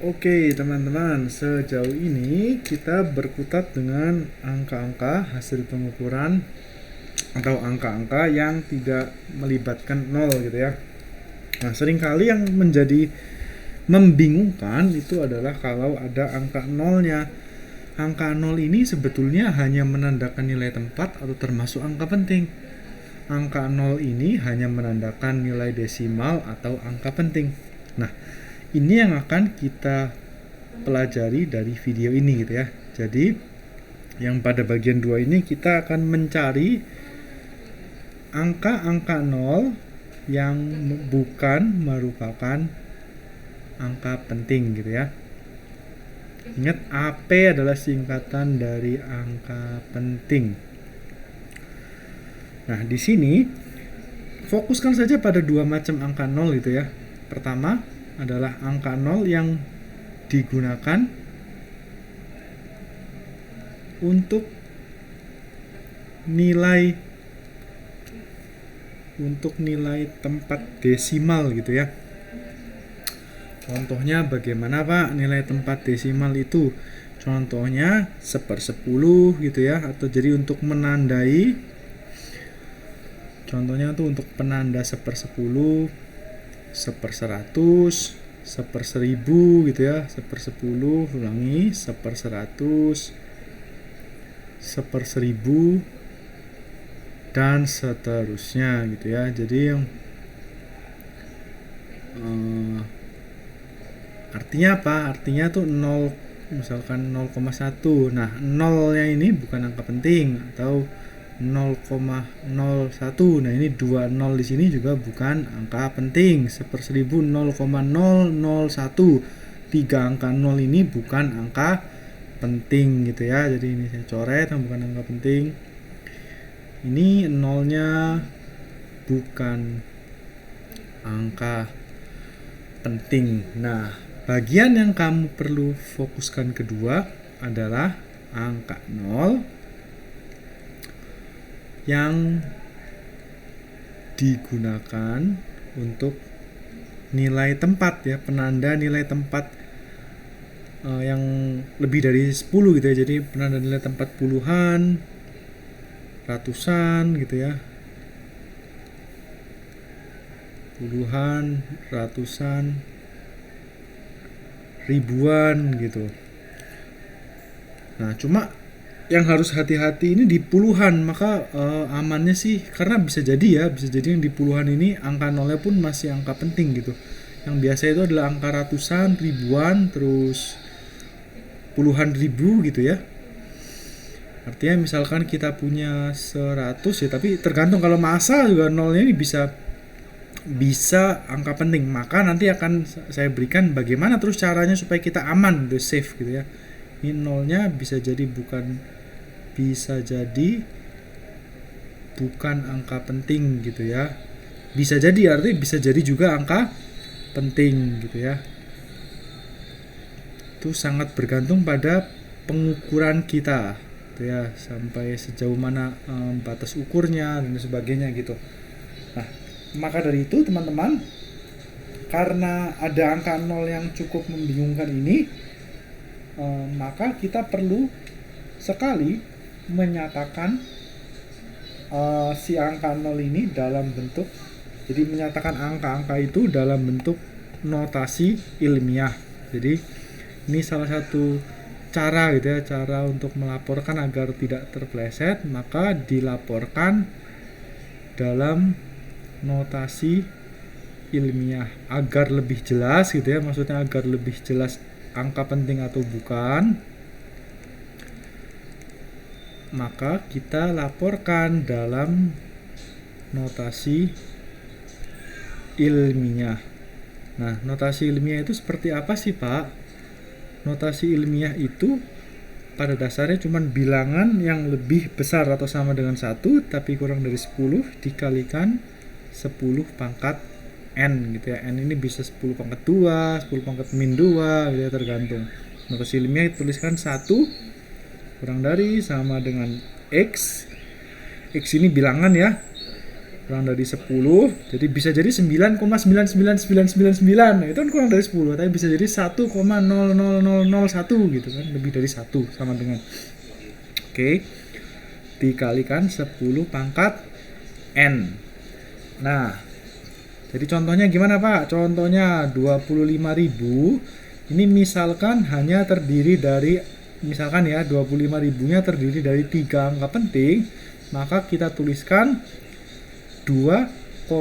Oke teman-teman, sejauh ini kita berkutat dengan angka-angka hasil pengukuran atau angka-angka yang tidak melibatkan nol gitu ya. Nah, seringkali yang menjadi membingungkan itu adalah kalau ada angka nolnya. Angka nol ini sebetulnya hanya menandakan nilai tempat atau termasuk angka penting. Angka nol ini hanya menandakan nilai desimal atau angka penting. Nah, ini yang akan kita pelajari dari video ini gitu ya. Jadi yang pada bagian 2 ini kita akan mencari angka-angka nol yang bukan merupakan angka penting gitu ya. Ingat, AP adalah singkatan dari angka penting. Nah, di sini fokuskan saja pada dua macam angka nol gitu ya. Pertama adalah angka nol yang digunakan untuk nilai tempat desimal gitu ya. Contohnya bagaimana Pak nilai tempat desimal itu? Contohnya 1/10 gitu ya, atau jadi untuk menandai, contohnya tuh untuk penanda 1/10, 1/100, 1/1000 gitu ya, 1/10, ulangi, 1/100, 1/1000 dan seterusnya gitu ya. Jadi yang artinya apa? Artinya tuh 0, misalkan 0,1. Nah, nolnya ini bukan angka penting, atau 0,01. Nah, ini 2 nol di sini juga bukan angka penting. 1/1000 0,001. 3 angka 0 ini bukan angka penting gitu ya. Jadi ini saya coret yang bukan angka penting. Ini nolnya bukan angka penting. Nah, bagian yang kamu perlu fokuskan kedua adalah angka 0 yang digunakan untuk nilai tempat ya, penanda nilai tempat yang lebih dari 10 gitu ya. Jadi penanda nilai tempat puluhan, ratusan gitu ya, puluhan, ratusan, ribuan gitu. Nah, cuma yang harus hati-hati ini di puluhan, maka amannya sih, karena bisa jadi yang di puluhan ini angka nolnya pun masih angka penting gitu. Yang biasa itu adalah angka ratusan, ribuan, terus puluhan ribu gitu ya. Artinya misalkan kita punya 100 ya, tapi tergantung, kalau massa juga nolnya ini bisa angka penting. Maka nanti akan saya berikan bagaimana terus caranya supaya kita aman gitu, safe gitu ya. Ini nolnya bisa jadi bukan angka penting gitu ya. Bisa jadi, artinya bisa jadi juga angka penting gitu ya. Itu sangat bergantung pada pengukuran kita gitu ya, sampai sejauh mana batas ukurnya dan sebagainya gitu. Nah, maka dari itu teman-teman, karena ada angka 0 yang cukup membingungkan ini, maka kita perlu sekali menyatakan si angka 0 ini dalam bentuk, jadi menyatakan angka-angka itu dalam bentuk notasi ilmiah. Jadi ini salah satu cara gitu ya, cara untuk melaporkan agar tidak terpleset, maka dilaporkan dalam notasi ilmiah agar lebih jelas gitu ya. Maksudnya agar lebih jelas angka penting atau bukan, maka kita laporkan dalam notasi ilmiah. Nah, notasi ilmiah itu seperti apa sih Pak? Notasi ilmiah itu pada dasarnya cuma bilangan yang lebih besar atau sama dengan 1 tapi kurang dari 10 dikalikan 10 pangkat N gitu ya. N ini bisa 10 pangkat 2, 10 pangkat min 2 gitu ya, tergantung. Notasi ilmiah dituliskan 1 kurang dari sama dengan X. X ini bilangan ya. kurang dari 10, jadi bisa jadi 9,99999. Nah, itu kan kurang dari 10, tapi bisa jadi 1,00001 gitu kan, lebih dari 1 sama dengan. Oke. Dikalikan 10 pangkat N. Nah, jadi contohnya gimana Pak? Contohnya 25.000 ini misalkan hanya terdiri dari, misalkan ya 25.000-nya terdiri dari 3 angka penting, maka kita tuliskan 2,50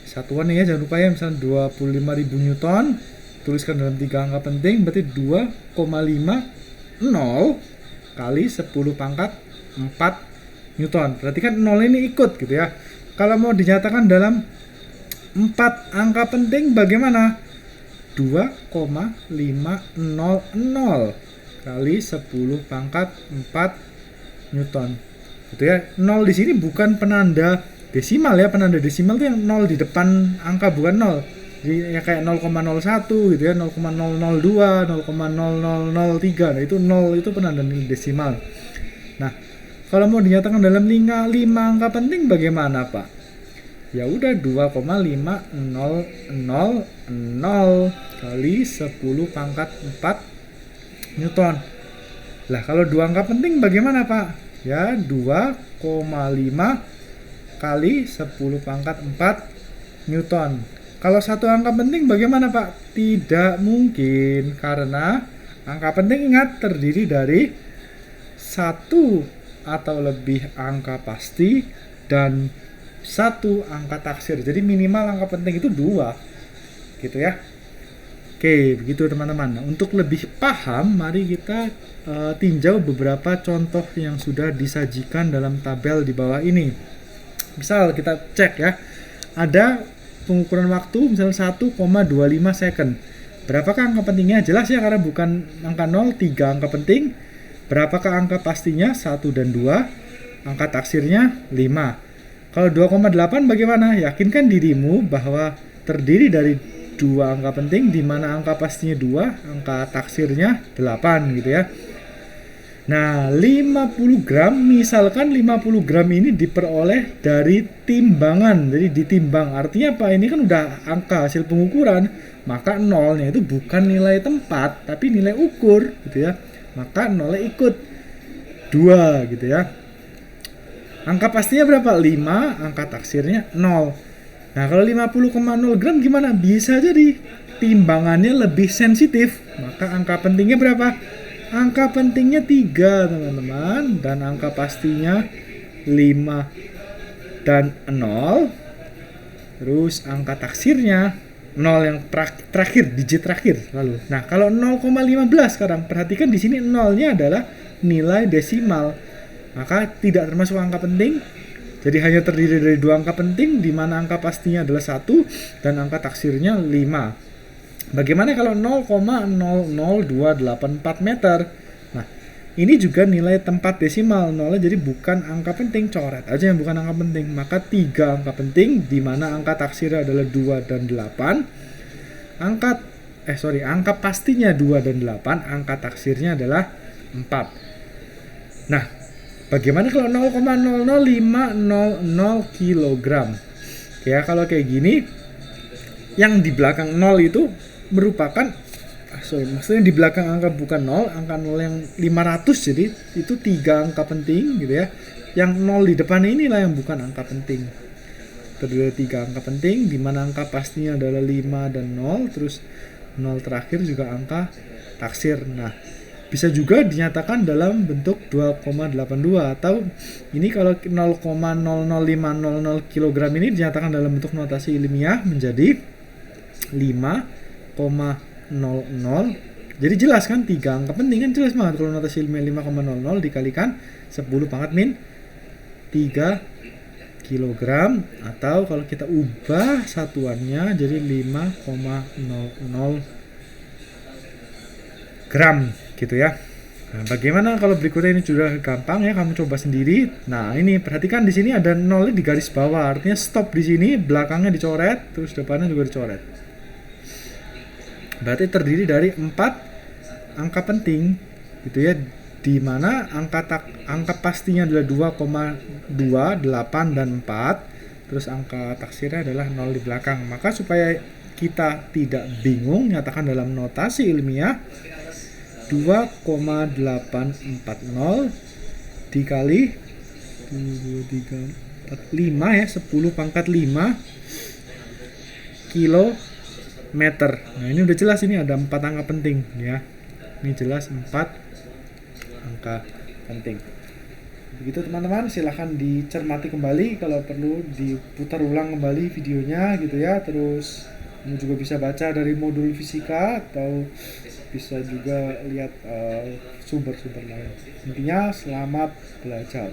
satuan ya, jangan lupa ya, misalnya 25.000 Newton tuliskan dalam 3 angka penting, berarti 2,50 kali 10 pangkat 4 Newton. Berarti kan 0 ini ikut gitu ya. Kalau mau dinyatakan dalam 4 angka penting bagaimana? 2,500 kali 10 pangkat 4 Newton. Gitu ya. 0 di sini bukan penanda desimal ya. Penanda desimal itu yang 0 di depan angka, bukan 0. Jadi ya kayak 0,01 gitu ya, 0,002, 0,0003. Nah, itu 0 itu penanda desimal. Nah, kalau mau dinyatakan dalam 5 angka penting bagaimana, Pak? Ya udah 2,500 kali 10 pangkat 4 Newton. Lah, kalau 2 angka penting bagaimana, Pak? Ya 2,5 kali 10 pangkat 4 Newton. Kalau 1 angka penting bagaimana, Pak? Tidak mungkin, karena angka penting ingat terdiri dari 1 atau lebih angka pasti dan 1 angka taksir. Jadi minimal angka penting itu 2. Gitu ya. Oke, begitu teman-teman. Nah, untuk lebih paham, mari kita tinjau beberapa contoh yang sudah disajikan dalam tabel di bawah ini. Misal kita cek ya, ada pengukuran waktu misalnya 1,25 second. Berapakah angka pentingnya? Jelas ya, karena bukan angka 0, 3 angka penting. Berapakah angka pastinya? 1 dan 2. Angka taksirnya 5. Kalau 2,8 bagaimana? Yakinkan dirimu bahwa terdiri dari 2 angka penting, di mana angka pastinya 2, angka taksirnya 8 gitu ya. Nah, 50 gram, misalkan 50 gram ini diperoleh dari timbangan. Jadi ditimbang, artinya apa? Ini kan udah angka hasil pengukuran, maka nolnya itu bukan nilai tempat, tapi nilai ukur gitu ya. Maka nolnya ikut 2 gitu ya. Angka pastinya berapa? 5, angka taksirnya 0. Nah, kalau 50,0 gram gimana? Bisa jadi timbangannya lebih sensitif, maka angka pentingnya berapa? Angka pentingnya 3 teman-teman, dan angka pastinya 5 dan 0. Terus angka taksirnya 0 yang terakhir, digit terakhir lalu. Nah, kalau 0,15 sekarang perhatikan di sini 0-nya adalah nilai desimal. Maka tidak termasuk angka penting. Jadi hanya terdiri dari 2 angka penting, di mana angka pastinya adalah 1 dan angka taksirnya 5. Bagaimana kalau 0,00284 meter? Nah, ini juga nilai tempat desimal 0, jadi bukan angka penting, coret aja yang bukan angka penting. Maka 3 angka penting, di mana angka taksirnya adalah 2 dan 8. Angka pastinya 2 dan 8, angka taksirnya adalah 4. Nah, bagaimana kalau 0,00500 kg? Ya, kalau kayak gini, yang di belakang 0 itu merupakan maksudnya di belakang angka bukan 0, angka 0 yang 500, jadi itu 3 angka penting gitu ya. Yang 0 di depan inilah yang bukan angka penting. Terdiri dari 3 angka penting, di mana angka pastinya adalah 5 dan 0, terus 0 terakhir juga angka taksir. Nah, bisa juga dinyatakan dalam bentuk 2,82, atau ini kalau 0,00500 kg ini dinyatakan dalam bentuk notasi ilmiah menjadi 5,00. Jadi jelas kan, 3 angka penting kan jelas banget kalau notasi ilmiah 5,00 dikalikan 10 pangkat min 3 kg, atau kalau kita ubah satuannya jadi 5,00 gram gitu ya. Nah, bagaimana kalau berikutnya? Ini sudah gampang ya, kamu coba sendiri. Nah, ini perhatikan di sini ada 0 di garis bawah, artinya stop di sini, belakangnya dicoret, terus depannya juga dicoret. Berarti terdiri dari 4 angka penting gitu ya. di mana angka pastinya adalah 2,2, 8 dan 4, terus angka taksirnya adalah 0 di belakang. Maka supaya kita tidak bingung, nyatakan dalam notasi ilmiah 2,840 dikali 2, 3, 4, 5 ya, 10 pangkat 5 kilometer. Nah ini udah jelas, ini ada 4 angka penting ya. Ini jelas 4 angka penting. Begitu teman-teman, silahkan dicermati kembali, kalau perlu diputar ulang kembali videonya gitu ya. Terus kamu juga bisa baca dari modul fisika atau bisa juga lihat sumber-sumber lain. Intinya selamat belajar.